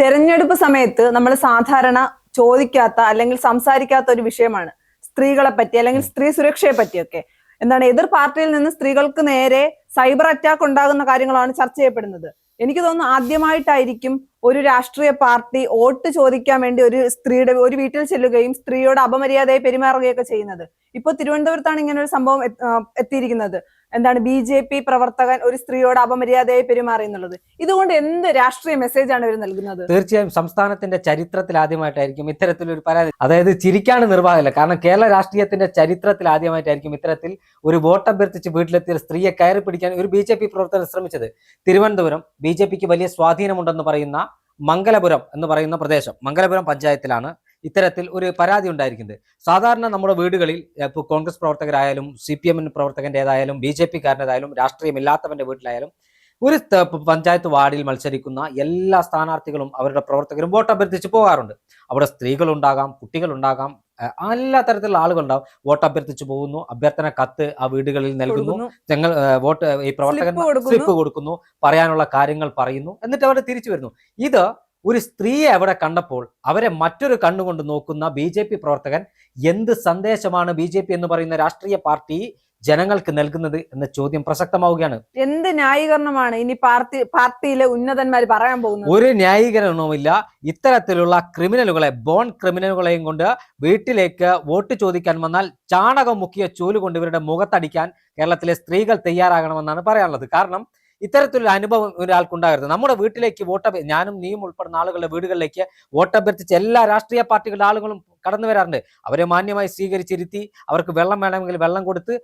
തെരഞ്ഞെടുപ്പ് സമയത്ത് നമ്മൾ സാധാരണ ചോദിക്കാത്ത അല്ലെങ്കിൽ സംസാരിക്കാത്ത ഒരു വിഷയമാണ് സ്ത്രീകളെ പറ്റി അല്ലെങ്കിൽ സ്ത്രീ സുരക്ഷയെ പറ്റിയൊക്കെ. എന്താണ്, എതിർ പാർട്ടിയിൽ നിന്ന് സ്ത്രീകൾക്ക് നേരെ സൈബർ അറ്റാക്ക് ഉണ്ടാകുന്ന കാര്യങ്ങളാണ് ചർച്ച ചെയ്യപ്പെടുന്നത്. എനിക്ക് തോന്നുന്നു ആദ്യമായിട്ടായിരിക്കും ഒരു രാഷ്ട്രീയ പാർട്ടി വോട്ട് ചോദിക്കാൻ വേണ്ടി ഒരു വീട്ടിൽ ചെല്ലുകയും സ്ത്രീയോട് അപമര്യാദയെ പെരുമാറുകയൊക്കെ ചെയ്യുന്നത്. ഇപ്പൊ തിരുവനന്തപുരത്താണ് ഇങ്ങനെ ഒരു സംഭവം എത്തിയിരിക്കുന്നത്. എന്താണ്, BJP പ്രവർത്തകൻ ഒരു സ്ത്രീയോട് അപമര്യാദയെ പെരുമാറി എന്നുള്ളത്. ഇതുകൊണ്ട് എന്ത് രാഷ്ട്രീയ മെസ്സേജാണ് ഇവർ നൽകുന്നത്? തീർച്ചയായും സംസ്ഥാനത്തിന്റെ ചരിത്രത്തിൽ ആദ്യമായിട്ടായിരിക്കും ഇത്തരത്തിലൊരു പരാതി, അതായത് ചിരിക്കാണ് നിർവാഹമില്ല. കാരണം കേരള രാഷ്ട്രീയത്തിന്റെ ചരിത്രത്തിൽ ആദ്യമായിട്ടായിരിക്കും ഇത്തരത്തിൽ ഒരു വോട്ട് അഭ്യർത്ഥിച്ച് വീട്ടിലെത്തിയ സ്ത്രീയെ കയറി പിടിക്കാൻ ഒരു BJP പ്രവർത്തകർ ശ്രമിച്ചത്. തിരുവനന്തപുരം BJPക്ക് വലിയ സ്വാധീനമുണ്ടെന്ന് പറയുന്ന മംഗലപുരം എന്ന് പറയുന്ന പ്രദേശം, മംഗലപുരം പഞ്ചായത്തിലാണ് ഇത്തരത്തിൽ ഒരു പരാതി ഉണ്ടായിരിക്കുന്നത്. സാധാരണ നമ്മുടെ വീടുകളിൽ ഇപ്പോൾ കോൺഗ്രസ് പ്രവർത്തകരായാലും CPM പ്രവർത്തകൻ്റെതായാലും BJPക്കാരൻ്റെതായാലും രാഷ്ട്രീയമില്ലാത്തവന്റെ വീട്ടിലായാലും ഒരു പഞ്ചായത്ത് വാർഡിൽ മത്സരിക്കുന്ന എല്ലാ സ്ഥാനാർത്ഥികളും അവരുടെ പ്രവർത്തകരും വോട്ട് അഭ്യർത്ഥിച്ച് പോകാറുണ്ട്. അവിടെ സ്ത്രീകളുണ്ടാകാം, കുട്ടികളുണ്ടാകാം, എല്ലാ തരത്തിലുള്ള ആളുകളുണ്ടാവും. വോട്ട് അഭ്യർത്ഥിച്ചു പോകുന്നു, അഭ്യർത്ഥന കത്ത് ആ വീടുകളിൽ നൽകുന്നു, ഞങ്ങൾ വോട്ട് ഈ പ്രവർത്തകൻ സ്ലിപ്പ് കൊടുക്കുന്നു, പറയാനുള്ള കാര്യങ്ങൾ പറയുന്നു, എന്നിട്ട് അവർ തിരിച്ചു വരുന്നു. ഇത് ഒരു സ്ത്രീയെ അവിടെ കണ്ടപ്പോൾ അവരെ മറ്റൊരു കണ്ണുകൊണ്ട് നോക്കുന്ന BJP പ്രവർത്തകൻ എന്ത് സന്ദേശമാണ് BJP എന്ന് പറയുന്ന രാഷ്ട്രീയ പാർട്ടി ജനങ്ങൾക്ക് നൽകുന്നത് എന്ന ചോദ്യം പ്രസക്തമാവുകയാണ്. എന്ത് ന്യായീകരണമാണ് ഇനി പാർട്ടിയിലെ ഉന്നതന്മാർ പറയാൻ പോകുന്നത്? ഒരു ന്യായീകരണവുമില്ല. ഇത്തരത്തിലുള്ള ക്രിമിനലുകളെ, ബോൺ ക്രിമിനലുകളെയും കൊണ്ട് വീട്ടിലേക്ക് വോട്ട് ചോദിക്കാൻ വന്നാൽ ചാണകം മുക്കിയ ചൂല് കൊണ്ട് ഇവരുടെ മുഖത്തടിക്കാൻ കേരളത്തിലെ സ്ത്രീകൾ തയ്യാറാകണമെന്നാണ് പറയാനുള്ളത്. കാരണം ഇത്തരത്തിലൊരു അനുഭവം ഒരാൾക്കുണ്ടാകരുത്. നമ്മുടെ വീട്ടിലേക്ക് ഞാനും നീയും ഉൾപ്പെടുന്ന ആളുകളുടെ വീടുകളിലേക്ക് വോട്ട് അഭ്യർത്ഥിച്ച് എല്ലാ രാഷ്ട്രീയ പാർട്ടികളുടെ ആളുകളും കടന്നു വരാറുണ്ട്. അവരെ മാന്യമായി സ്വീകരിച്ചിരുത്തി അവർക്ക് വെള്ളം വേണമെങ്കിൽ വെള്ളം കൊടുത്ത്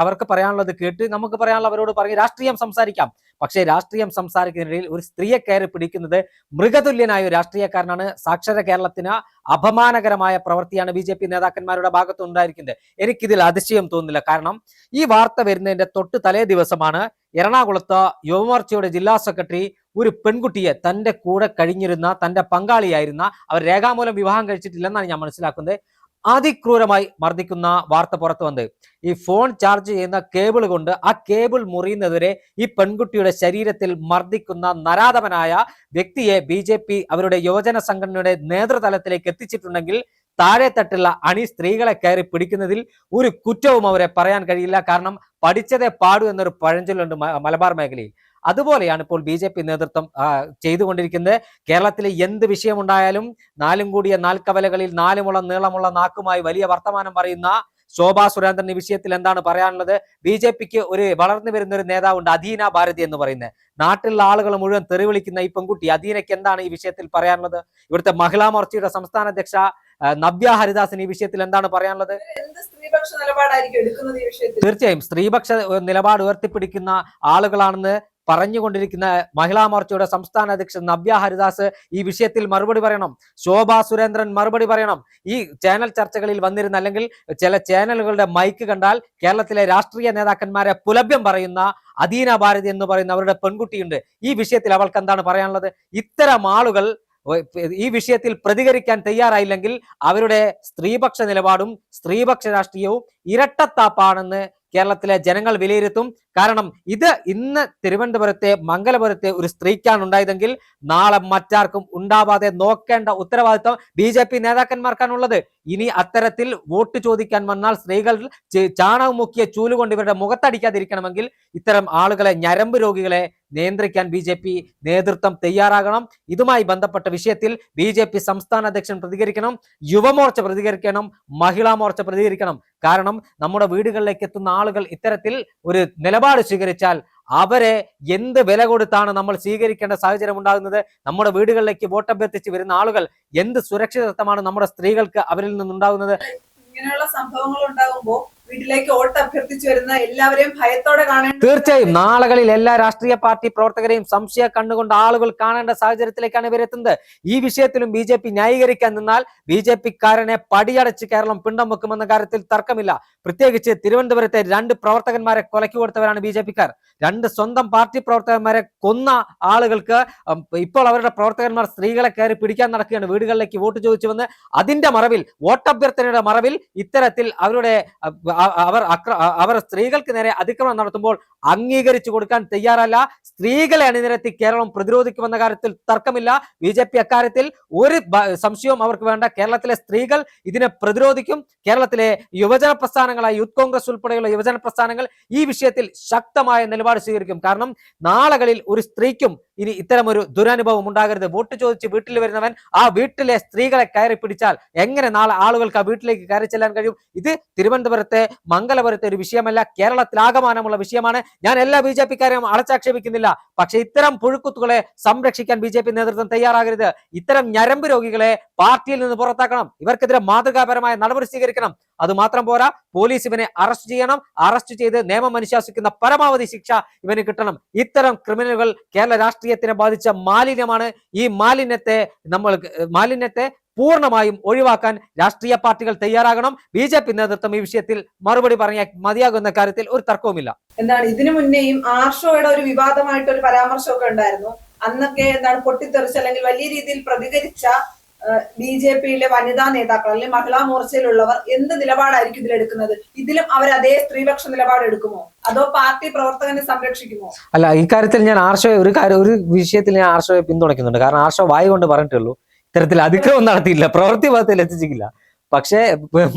അവർക്ക് പറയാനുള്ളത് കേട്ട് നമുക്ക് പറയാനുള്ള അവരോട് പറഞ്ഞ് രാഷ്ട്രീയം സംസാരിക്കാം. പക്ഷേ രാഷ്ട്രീയം സംസാരിക്കുന്നതിനിടയിൽ ഒരു സ്ത്രീയെ കയറി പിടിക്കുന്നത് മൃഗതുല്യനായ ഒരു രാഷ്ട്രീയക്കാരനാണ്. സാക്ഷര കേരളത്തിന് അപമാനകരമായ പ്രവൃത്തിയാണ് BJP നേതാക്കന്മാരുടെ ഭാഗത്ത് ഉണ്ടായിരിക്കുന്നത്. എനിക്കിതിൽ അതിശയം തോന്നുന്നില്ല. കാരണം ഈ വാർത്ത വരുന്നതിന്റെ തൊട്ട് തലേ ദിവസമാണ് എറണാകുളത്ത് യുവമോർച്ചയുടെ ജില്ലാ സെക്രട്ടറി ഒരു പെൺകുട്ടിയെ തന്റെ കൂടെ കഴിഞ്ഞിരുന്ന തന്റെ പങ്കാളിയായിരുന്ന, അവർ രേഖാമൂലം വിവാഹം കഴിച്ചിട്ടില്ലെന്നാണ് ഞാൻ മനസ്സിലാക്കുന്നത്, അതിക്രൂരമായി മർദ്ദിക്കുന്ന വാർത്ത പുറത്തു വന്നത്. ഈ ഫോൺ ചാർജ് ചെയ്യുന്ന കേബിൾ കൊണ്ട് ആ കേബിൾ മുറിയുന്നതുവരെ ഈ പെൺകുട്ടിയുടെ ശരീരത്തിൽ മർദ്ദിക്കുന്ന നരാധമനായ വ്യക്തിയെ BJP അവരുടെ യുവജന സംഘടനയുടെ നേതൃതലത്തിലേക്ക് എത്തിച്ചിട്ടുണ്ടെങ്കിൽ താഴെത്തട്ടുള്ള സ്ത്രീകളെ കയറി പിടിക്കുന്നതിൽ ഒരു കുറ്റവും അവരെ പറയാൻ കഴിയില്ല. കാരണം പഠിച്ചതേ പാടൂ എന്നൊരു പഴഞ്ചൊല്ലുണ്ട് മലബാർ മേഖലയിൽ. അതുപോലെയാണ് ഇപ്പോൾ BJP നേതൃത്വം ചെയ്തുകൊണ്ടിരിക്കുന്നത്. കേരളത്തിലെ എന്ത് വിഷയമുണ്ടായാലും നാലും കൂടിയ നാൽക്കവലകളിൽ 4 മുളം നീളമുള്ള നാക്കുമായി വലിയ വർത്തമാനം പറയുന്ന ശോഭാ സുരേന്ദ്രൻ ഈ വിഷയത്തിൽ എന്താണ് പറയാനുള്ളത്? BJPക്ക് ഒരു വളർന്നു വരുന്ന ഒരു നേതാവുണ്ട്, അദീന ഭാരതി എന്ന് പറയുന്നത്. നാട്ടിലുള്ള ആളുകൾ മുഴുവൻ തെറി വിളിക്കുന്ന ഈ പെൺകുട്ടി അദീനയ്ക്ക് എന്താണ് ഈ വിഷയത്തിൽ പറയാനുള്ളത്? ഇവിടുത്തെ മഹിളാ മോർച്ചയുടെ സംസ്ഥാന അധ്യക്ഷ നവ്യ ഹരിദാസിന് ഈ വിഷയത്തിൽ എന്താണ് പറയാനുള്ളത്? തീർച്ചയായും സ്ത്രീപക്ഷ നിലപാട് ഉയർത്തിപ്പിടിക്കുന്ന ആളുകളാണെന്ന് പറഞ്ഞുകൊണ്ടിരിക്കുന്ന മഹിളാ മോർച്ചയുടെ സംസ്ഥാന അധ്യക്ഷൻ നവ്യ ഹരിദാസ് ഈ വിഷയത്തിൽ മറുപടി പറയണം. ശോഭാ സുരേന്ദ്രൻ മറുപടി പറയണം. ഈ ചാനൽ ചർച്ചകളിൽ വന്നിരുന്ന, അല്ലെങ്കിൽ ചില ചാനലുകളുടെ മൈക്ക് കണ്ടാൽ കേരളത്തിലെ രാഷ്ട്രീയ നേതാക്കന്മാരെ പുലഭ്യം പറയുന്ന അദീന ഭാരതി എന്ന് പറയുന്ന അവരുടെ പെൺകുട്ടിയുണ്ട്. ഈ വിഷയത്തിൽ അവൾക്ക് എന്താണ് പറയാനുള്ളത്? ഇത്തരം ആളുകൾ ഈ വിഷയത്തിൽ പ്രതികരിക്കാൻ തയ്യാറായില്ലെങ്കിൽ അവരുടെ സ്ത്രീപക്ഷ നിലപാടും സ്ത്രീപക്ഷ രാഷ്ട്രീയവും ഇരട്ടത്താപ്പാണെന്ന് കേരളത്തിലെ ജനങ്ങൾ വിലയിരുത്തും. കാരണം ഇത് ഇന്ന് തിരുവനന്തപുരത്തെ മംഗലപുരത്തെ ഒരു സ്ത്രീക്കാണ് ഉണ്ടായതെങ്കിൽ നാളെ മറ്റാർക്കും ഉണ്ടാവാതെ നോക്കേണ്ട ഉത്തരവാദിത്വം BJP നേതാക്കന്മാർക്കാണുള്ളത്. ഇനി അത്തരത്തിൽ വോട്ട് ചോദിക്കാൻ വന്നാൽ സ്ത്രീകൾ ചാണകം മുക്കിയ ചൂലുകൊണ്ട് ഇവരുടെ മുഖത്തടിക്കാതിരിക്കണമെങ്കിൽ ഇത്തരം ആളുകളെ, ഞരമ്പ് രോഗികളെ നിയന്ത്രിക്കാൻ BJP നേതൃത്വം തയ്യാറാകണം. ഇതുമായി ബന്ധപ്പെട്ട വിഷയത്തിൽ BJP സംസ്ഥാന അധ്യക്ഷൻ പ്രതികരിക്കണം, യുവമോർച്ച പ്രതികരിക്കണം, മഹിളാ മോർച്ച പ്രതികരിക്കണം. കാരണം നമ്മുടെ വീടുകളിലേക്ക് എത്തുന്ന ആളുകൾ ഇത്തരത്തിൽ ഒരു നിലപാട് സ്വീകരിച്ചാൽ അവരെ എന്ത് വില കൊടുത്താണ് നമ്മൾ സ്വീകരിക്കേണ്ട സാഹചര്യം ഉണ്ടാകുന്നത്? നമ്മുടെ വീടുകളിലേക്ക് വോട്ട് അഭ്യർത്ഥിച്ച് വരുന്ന ആളുകൾ എന്ത് സുരക്ഷിതത്വമാണ് നമ്മുടെ സ്ത്രീകൾക്ക് അവരിൽ നിന്നുണ്ടാകുന്നത്? ഇങ്ങനെയുള്ള സംഭവങ്ങൾ ഉണ്ടാകുമ്പോൾ വീട്ടിലേക്ക് വോട്ട് അഭ്യർത്ഥിച്ചു വരുന്ന എല്ലാവരെയും ഭയത്തോടെ കാണേണ്ട. തീർച്ചയായും നാളുകളിൽ എല്ലാ രാഷ്ട്രീയ പാർട്ടി പ്രവർത്തകരെയും സംശയ കണ്ണുകൊണ്ട് ആളുകൾ കാണേണ്ട സാഹചര്യത്തിലേക്കാണ് ഇവരെത്തുന്നത്. ഈ വിഷയത്തിലും BJP ന്യായീകരിക്കാൻ നിന്നാൽ BJPക്കാരനെ പടിയടച്ച് കേരളം പിണ്ടം വെക്കുമെന്ന കാര്യത്തിൽ തർക്കമില്ല. പ്രത്യേകിച്ച് തിരുവനന്തപുരത്തെ 2 പ്രവർത്തകന്മാരെ കൊലയ്ക്ക് കൊടുത്തവരാണ് BJPക്കാർ. 2 സ്വന്തം പാർട്ടി പ്രവർത്തകന്മാരെ കൊന്ന ആളുകൾക്ക് ഇപ്പോൾ അവരുടെ പ്രവർത്തകന്മാർ സ്ത്രീകളെ കയറി പിടിക്കാൻ നടക്കുകയാണ്. വീടുകളിലേക്ക് വോട്ട് ചോദിച്ചു വന്ന് അതിന്റെ മറവിൽ, വോട്ടഭ്യർത്ഥനയുടെ മറവിൽ ഇത്തരത്തിൽ അവർ സ്ത്രീകൾക്ക് നേരെ അതിക്രമണം നടത്തുമ്പോൾ അംഗീകരിച്ചു കൊടുക്കാൻ തയ്യാറല്ല. സ്ത്രീകളെ അണിനിരത്തി കേരളം പ്രതിരോധിക്കുമെന്ന കാര്യത്തിൽ തർക്കമില്ല. BJP അക്കാര്യത്തിൽ ഒരു സംശയവും അവർക്ക് വേണ്ട. കേരളത്തിലെ സ്ത്രീകൾ ഇതിനെ പ്രതിരോധിക്കും. കേരളത്തിലെ യുവജന പ്രസ്ഥാനങ്ങളായ യൂത്ത് കോൺഗ്രസ് ഉൾപ്പെടെയുള്ള യുവജന പ്രസ്ഥാനങ്ങൾ ഈ വിഷയത്തിൽ ശക്തമായ നിലപാട് സ്വീകരിക്കും. കാരണം നാളുകളിൽ ഒരു സ്ത്രീക്കും ഇനി ഇത്തരമൊരു ദുരനുഭവം ഉണ്ടാകരുത്. വോട്ട് ചോദിച്ച് വീട്ടിൽ വരുന്നവൻ ആ വീട്ടിലെ സ്ത്രീകളെ കയറി പിടിച്ചാൽ എങ്ങനെ നാളെ ആളുകൾക്ക് ആ വീട്ടിലേക്ക് കയറി ചെല്ലാൻ കഴിയും? ഇത് തിരുവനന്തപുരത്തെ മംഗലപുരത്തെ ഒരു വിഷയമല്ല, കേരളത്തിലാകമാനമുള്ള വിഷയമാണ്. ഞാൻ എല്ലാ BJP-കാരെയും അടച്ചാക്ഷേപിക്കുന്നില്ല. പക്ഷെ ഇത്തരം പുഴുക്കുത്തുകളെ സംരക്ഷിക്കാൻ BJP നേതൃത്വം തയ്യാറാകരുത്. ഇത്തരം ഞരമ്പ് രോഗികളെ പാർട്ടിയിൽ നിന്ന് പുറത്താക്കണം. ഇവർക്കെതിരെ മാതൃകാപരമായ നടപടി സ്വീകരിക്കണം. അത് മാത്രം പോരാ, പോലീസ് ഇവനെ അറസ്റ്റ് ചെയ്യണം. അറസ്റ്റ് ചെയ്ത് നിയമം അനുശാസിക്കുന്ന പരമാവധി ശിക്ഷ ഇവന് കിട്ടണം. ഇത്തരം ക്രിമിനലുകൾ കേരള രാഷ്ട്രീയത്തിനെ ബാധിച്ച മാലിന്യമാണ്. ഈ മാലിന്യത്തെ പൂർണ്ണമായും ഒഴിവാക്കാൻ രാഷ്ട്രീയ പാർട്ടികൾ തയ്യാറാകണം. BJP നേതൃത്വം ഈ വിഷയത്തിൽ മറുപടി പറഞ്ഞാൽ മതിയാകുന്ന കാര്യത്തിൽ ഒരു തർക്കവുമില്ല. എന്താണ് ഇതിനു മുന്നേയും ആർഷോയുടെ ഒരു വിവാദമായിട്ട് ഒരു പരാമർശമൊക്കെ ഉണ്ടായിരുന്നു. അന്നൊക്കെ എന്താണ് പൊട്ടിത്തെറിച്ച് അല്ലെങ്കിൽ വലിയ രീതിയിൽ പ്രതികരിച്ച BJP-യിലെ വനിതാ നേതാക്കൾ അല്ലെങ്കിൽ മഹിളാ മോർച്ചയിലുള്ളവർ എന്ത് നിലപാടായിരിക്കും ഇതിലെടുക്കുന്നത്? ഇതിലും അവർ അതേ സ്ത്രീപക്ഷ നിലപാട് എടുക്കുമോ, അതോ പാർട്ടി പ്രവർത്തകനെ സംരക്ഷിക്കുമോ? അല്ല, ഇക്കാര്യത്തിൽ ഞാൻ ആർഷോയെ ഒരു വിഷയത്തിൽ ഞാൻ ആർഷോയെ പിന്തുണയ്ക്കുന്നുണ്ട്. കാരണം ആർഷോ വായി കൊണ്ട് പറഞ്ഞിട്ടുള്ളൂ, ഇത്തരത്തിൽ അതിക്രമം നടത്തിയില്ല, പ്രവൃത്തി പദത്തിൽ എത്തിച്ചിട്ടില്ല. പക്ഷേ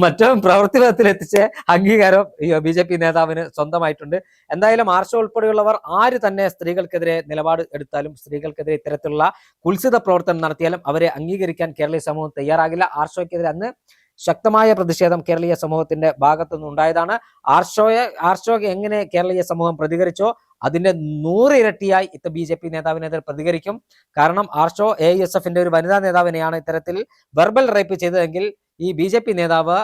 മറ്റൊരു പ്രവൃത്തി പദത്തിൽ എത്തിച്ച അംഗീകാരം BJP നേതാവിന് സ്വന്തമായിട്ടുണ്ട്. എന്തായാലും ആർഷോ ഉൾപ്പെടെയുള്ളവർ ആര് തന്നെ സ്ത്രീകൾക്കെതിരെ നിലപാട് എടുത്താലും, സ്ത്രീകൾക്കെതിരെ ഇത്തരത്തിലുള്ള കുൽസിത പ്രവർത്തനം നടത്തിയാലും അവരെ അംഗീകരിക്കാൻ കേരളീയ സമൂഹം തയ്യാറാകില്ല. ആർഷോയ്ക്കെതിരെ അന്ന് ശക്തമായ പ്രതിഷേധം കേരളീയ സമൂഹത്തിന്റെ ഭാഗത്തു നിന്നുണ്ടായതാണ്. ആർഷോയ്ക്ക് എങ്ങനെ കേരളീയ സമൂഹം പ്രതികരിച്ചോ അതിന്റെ 100 ഇരട്ടിയായി BJP നേതാവിനെതിരെ പ്രതികരിക്കും. കാരണം ആർഷോ AISF-ന്റെ ഒരു വനിതാ നേതാവിനെയാണ് ഇത്തരത്തിൽ വെർബൽ റേപ്പ് ചെയ്തതെങ്കിൽ ഈ BJP നേതാവ്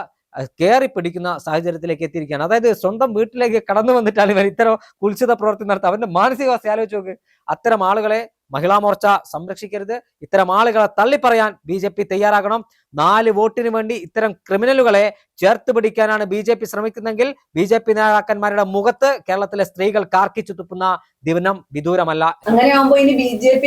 കയറി പിടിക്കുന്ന സാഹചര്യത്തിലേക്ക് എത്തിയിരിക്കുകയാണ്. അതായത് സ്വന്തം വീട്ടിലേക്ക് കടന്നു വന്നിട്ടാണ് ഇവർ ഇത്തരം കുൽസിത പ്രവർത്തി നടത്തുക. അവന്റെ മാനസികാവസ്ഥ ആലോചിച്ച് നോക്ക്. അത്തരം ആളുകളെ മഹിളാ മോർച്ച സംരക്ഷിക്കരുത്. ഇത്തരം ആളുകളെ തള്ളിപ്പറയാൻ BJP തയ്യാറാകണം. 4 വോട്ടിന് വേണ്ടി ഇത്തരം ക്രിമിനലുകളെ ചേർത്ത് പിടിക്കാനാണ് BJP ശ്രമിക്കുന്നെങ്കിൽ BJP നേതാക്കന്മാരുടെ മുഖത്ത് കേരളത്തിലെ സ്ത്രീകൾ കാർക്കിച്ചു തുപ്പുന്ന ദിനം വിദൂരമല്ല. അങ്ങനെയാകുമ്പോ ഇനി BJP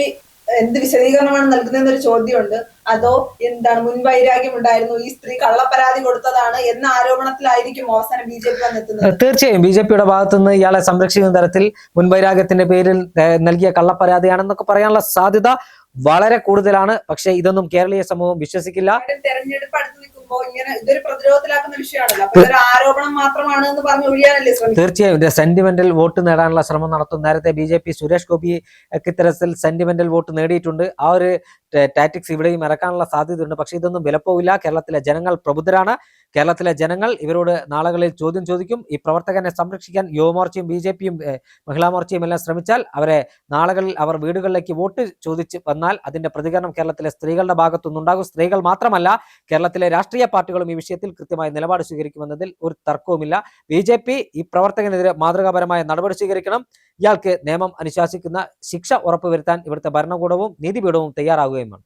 എന്ത് വിശദീകരണമാണ് നൽകുന്നതെന്നൊരു ചോദ്യമുണ്ട്. അതോ എന്താണ് മുൻവൈരാഗ്യം ഉണ്ടായിരുന്നു, ഈ സ്ത്രീ കള്ളപ്പരാതി കൊടുത്തതാണ് എന്ന ആരോപണത്തിലായിരിക്കും അവസാനം BJP വന്നെത്തുന്നത്? തീർച്ചയായും BJP-യുടെ ഭാഗത്തുനിന്ന് ഇയാളെ സംരക്ഷിക്കുന്ന തരത്തിൽ മുൻവൈരാഗ്യത്തിന്റെ പേരിൽ നൽകിയ കള്ളപ്പരാതിയാണെന്നൊക്കെ പറയാനുള്ള സാധ്യത വളരെ കൂടുതലാണ്. പക്ഷെ ഇതൊന്നും കേരളീയ സമൂഹം വിശ്വസിക്കില്ല. തെരഞ്ഞെടുപ്പ് അടുത്ത് നിൽക്കുമ്പോ ഇങ്ങനെ ഇതൊരു പ്രതിരോധത്തിലാക്കുന്ന വിഷയമാണല്ലോ. അപ്പൊ ഇതൊരു ആരോപണം മാത്രമാണ് എന്ന് പറഞ്ഞ് ഒഴിയാനല്ലേ ശ്രമിക്കുന്നത്? തീർച്ചയായും സെന്റിമെന്റൽ വോട്ട് നേടാനുള്ള ശ്രമം നടത്തും. നേരത്തെ BJP സുരേഷ് ഗോപി ഇത്തരത്തിൽ സെന്റിമെന്റൽ വോട്ട് നേടിയിട്ടുണ്ട്. ആ ഒരു ടാറ്റിക്സ് ഇവിടെയും ഇറക്കാനുള്ള സാധ്യതയുണ്ട്. പക്ഷെ ഇതൊന്നും വിലപ്പോവില്ല. കേരളത്തിലെ ജനങ്ങൾ പ്രബുദ്ധരാണ്. കേരളത്തിലെ ജനങ്ങൾ ഇവരോട് നാളുകളിൽ ചോദ്യം ചോദിക്കും. ഈ പ്രവർത്തകനെ സംരക്ഷിക്കാൻ യുവമോർച്ചയും BJP-യും മഹിളാ മോർച്ചയും എല്ലാം ശ്രമിച്ചാൽ നാളുകളിൽ അവർ വീടുകളിലേക്ക് വോട്ട് ചോദിച്ച് വന്നാൽ അതിന്റെ പ്രതികരണം കേരളത്തിലെ സ്ത്രീകളുടെ ഭാഗത്തുനിന്നുണ്ടാകും. സ്ത്രീകൾ മാത്രമല്ല, കേരളത്തിലെ രാഷ്ട്രീയ പാർട്ടികളും ഈ വിഷയത്തിൽ കൃത്യമായ നിലപാട് സ്വീകരിക്കുമെന്നതിൽ ഒരു തർക്കവുമില്ല. BJP ഈ പ്രവർത്തകനെതിരെ മാതൃകാപരമായ നടപടി സ്വീകരിക്കണം. ഇയാൾക്ക് നിയമം അനുശാസിക്കുന്ന ശിക്ഷ ഉറപ്പുവരുത്താൻ ഇവിടുത്തെ ഭരണകൂടവും നീതിപീഠവും തയ്യാറാവുകയുമാണ്.